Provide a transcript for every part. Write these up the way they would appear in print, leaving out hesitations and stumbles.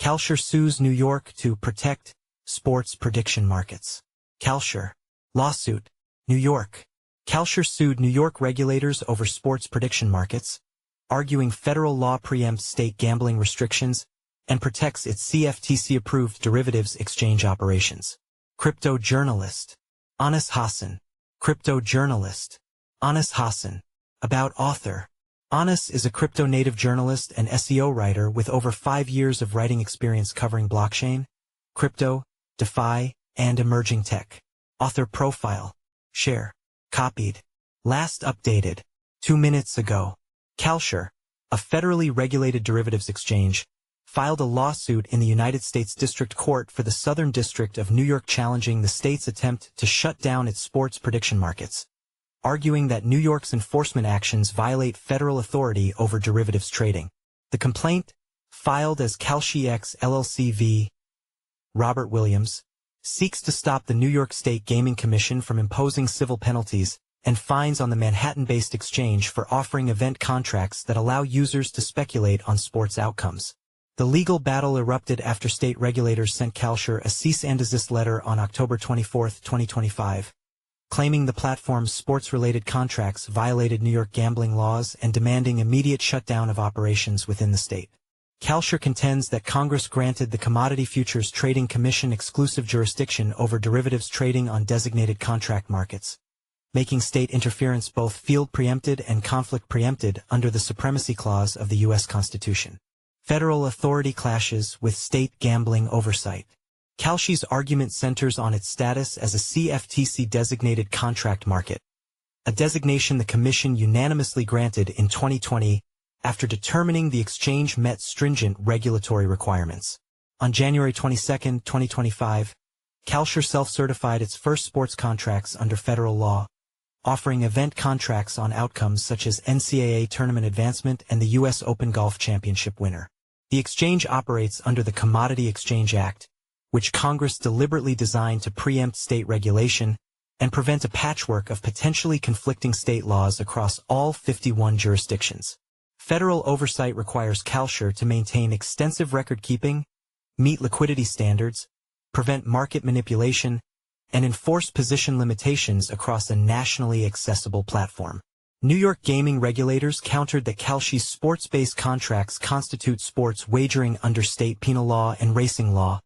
Kalshi sues New York to protect sports prediction markets. Kalshi lawsuit, New York. Kalshi sued New York regulators over sports prediction markets, arguing federal law preempts state gambling restrictions and protects its CFTC-approved derivatives exchange operations. Crypto journalist Anas Hassan. Crypto journalist Anas Hassan. About author. Anas is a crypto-native journalist and SEO writer with over 5 years of writing experience covering blockchain, crypto, DeFi, and emerging tech. Author profile. Share. Copied. Last updated 2 minutes ago. Kalshi, a federally regulated derivatives exchange, filed a lawsuit in the United States District Court for the Southern District of New York challenging the state's attempt to shut down its sports prediction markets, arguing that New York's enforcement actions violate federal authority over derivatives trading. The complaint, filed as KalshiEX LLC v. Robert Williams, seeks to stop the New York State Gaming Commission from imposing civil penalties and fines on the Manhattan-based exchange for offering event contracts that allow users to speculate on sports outcomes. The legal battle erupted after state regulators sent Kalshi a cease and desist letter on October 24, 2025, claiming the platform's sports-related contracts violated New York gambling laws and demanding immediate shutdown of operations within the state. Kalshi contends that Congress granted the Commodity Futures Trading Commission exclusive jurisdiction over derivatives trading on designated contract markets, making state interference both field preempted and conflict preempted under the Supremacy Clause of the U.S. Constitution. Federal authority clashes with state gambling oversight. Kalshi's argument centers on its status as a CFTC-designated contract market, a designation the Commission unanimously granted in 2020 after determining the exchange met stringent regulatory requirements. On January 22, 2025, Kalshi self-certified its first sports contracts under federal law, offering event contracts on outcomes such as NCAA tournament advancement and the U.S. Open Golf Championship winner. The exchange operates under the Commodity Exchange Act, which Congress deliberately designed to preempt state regulation and prevent a patchwork of potentially conflicting state laws across all 51 jurisdictions. Federal oversight requires Kalshi to maintain extensive record-keeping, meet liquidity standards, prevent market manipulation, and enforce position limitations across a nationally accessible platform. New York gaming regulators countered that Kalshi's sports-based contracts constitute sports wagering under state penal law and racing law,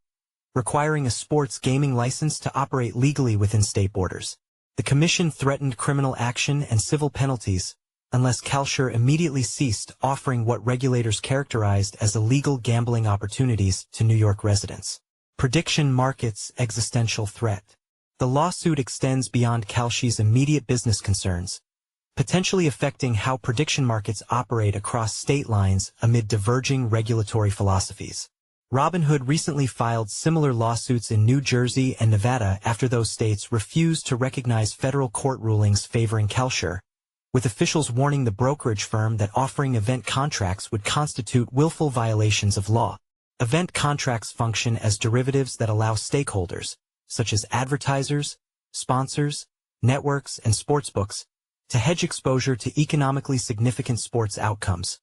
requiring a sports gaming license to operate legally within state borders. The Commission threatened criminal action and civil penalties unless Kalshi immediately ceased offering what regulators characterized as illegal gambling opportunities to New York residents. Prediction markets existential threat. The lawsuit extends beyond Kalshi's immediate business concerns, potentially affecting how prediction markets operate across state lines amid diverging regulatory philosophies. Robinhood recently filed similar lawsuits in New Jersey and Nevada after those states refused to recognize federal court rulings favoring Kalshi, with officials warning the brokerage firm that offering event contracts would constitute willful violations of law. Event contracts function as derivatives that allow stakeholders, such as advertisers, sponsors, networks, and sportsbooks, to hedge exposure to economically significant sports outcomes,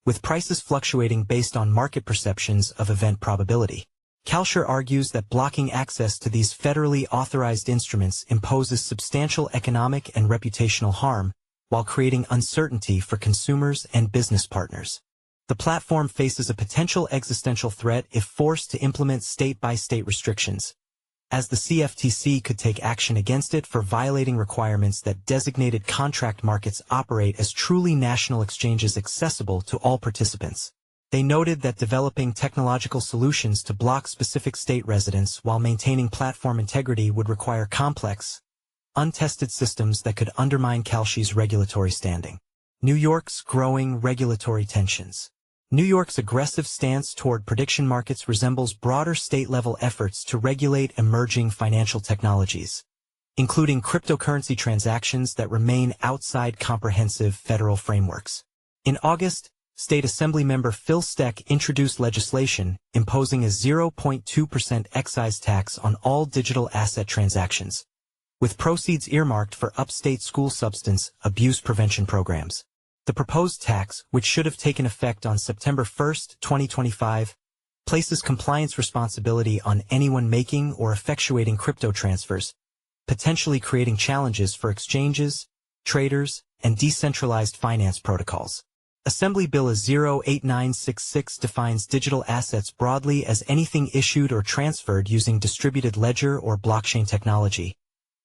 with prices fluctuating based on market perceptions of event probability. Kalshi argues that blocking access to these federally authorized instruments imposes substantial economic and reputational harm, while creating uncertainty for consumers and business partners. The platform faces a potential existential threat if forced to implement state-by-state restrictions, as the CFTC could take action against it for violating requirements that designated contract markets operate as truly national exchanges accessible to all participants. They noted that developing technological solutions to block specific state residents while maintaining platform integrity would require complex, untested systems that could undermine Kalshi's regulatory standing. New York's growing regulatory tensions. New York's aggressive stance toward prediction markets resembles broader state-level efforts to regulate emerging financial technologies, including cryptocurrency transactions that remain outside comprehensive federal frameworks. In August, State Assembly member Phil Steck introduced legislation imposing a 0.2% excise tax on all digital asset transactions, with proceeds earmarked for upstate school substance abuse prevention programs. The proposed tax, which should have taken effect on September 1, 2025, places compliance responsibility on anyone making or effectuating crypto transfers, potentially creating challenges for exchanges, traders, and decentralized finance protocols. Assembly Bill 08966 defines digital assets broadly as anything issued or transferred using distributed ledger or blockchain technology,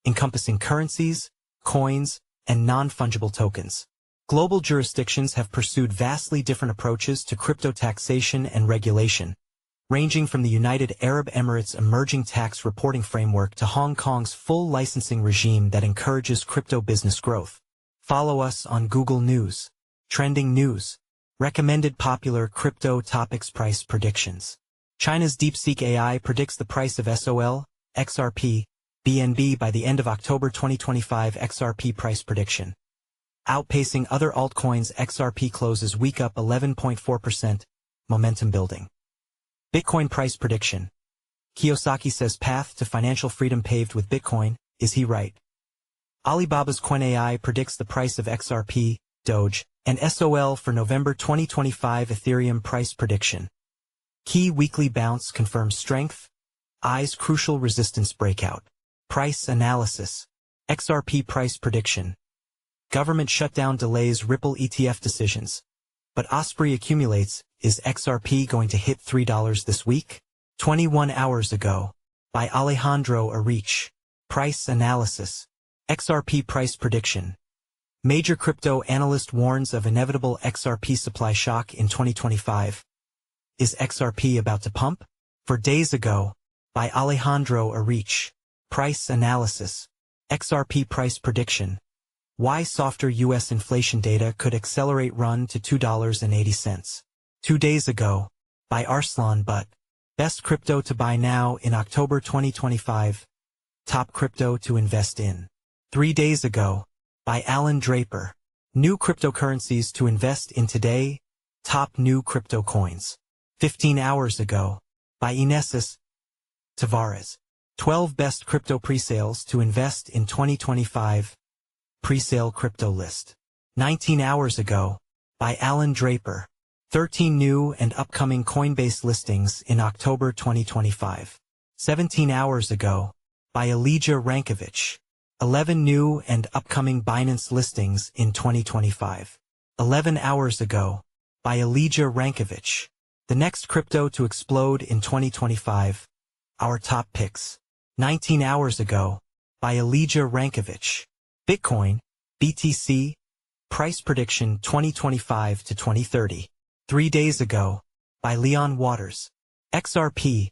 encompassing currencies, coins, and non-fungible tokens. Global jurisdictions have pursued vastly different approaches to crypto taxation and regulation, ranging from the United Arab Emirates' emerging tax reporting framework to Hong Kong's full licensing regime that encourages crypto business growth. Follow us on Google News. Trending news. Recommended popular crypto topics. Price predictions. China's DeepSeek AI predicts the price of SOL, XRP, BNB by the end of October 2025. XRP price prediction. Outpacing other altcoins, XRP closes week up 11.4%, momentum building. Bitcoin price prediction. Kiyosaki says path to financial freedom paved with Bitcoin. Is he right? Alibaba's Qwen AI predicts the price of XRP, Doge, and SOL for November 2025. Ethereum price prediction. Key weekly bounce confirms strength. EYE's crucial resistance breakout. Price analysis. XRP price prediction. Government shutdown delays Ripple ETF decisions. But Osprey accumulates. Is XRP going to hit $3 this week? 21 hours ago. By Alejandro Arich. Price analysis. XRP price prediction. Major crypto analyst warns of inevitable XRP supply shock in 2025. Is XRP about to pump? 4 days ago. By Alejandro Arich. Price analysis. XRP price prediction. Why softer U.S. inflation data could accelerate run to $2.80. 2 days ago. By Arslan Butt. Best crypto to buy now in October 2025. Top crypto to invest in. 3 days ago. By Alan Draper. New cryptocurrencies to invest in today. Top new crypto coins. 15 hours ago. By Inesis Tavares. 12 best crypto presales to invest in 2025. Presale crypto list. 19 hours ago. By Alan Draper. 13 new and upcoming Coinbase listings in October 2025. 17 hours ago. By Elijah Rankovich. 11 new and upcoming Binance listings in 2025. 11 hours ago. By Elijah Rankovich. The next crypto to explode in 2025. Our top picks. 19 hours ago. By Elijah Rankovich. Bitcoin, BTC, price prediction 2025 to 2030. 3 days ago. By Leon Waters. XRP,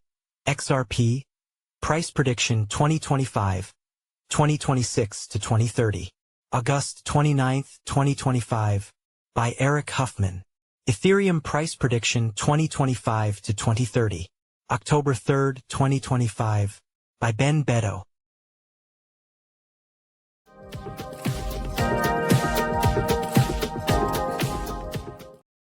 price prediction 2025, 2026 to 2030. August 29, 2025. By Eric Huffman. Ethereum price prediction 2025 to 2030. October 3, 2025. By Ben Beto.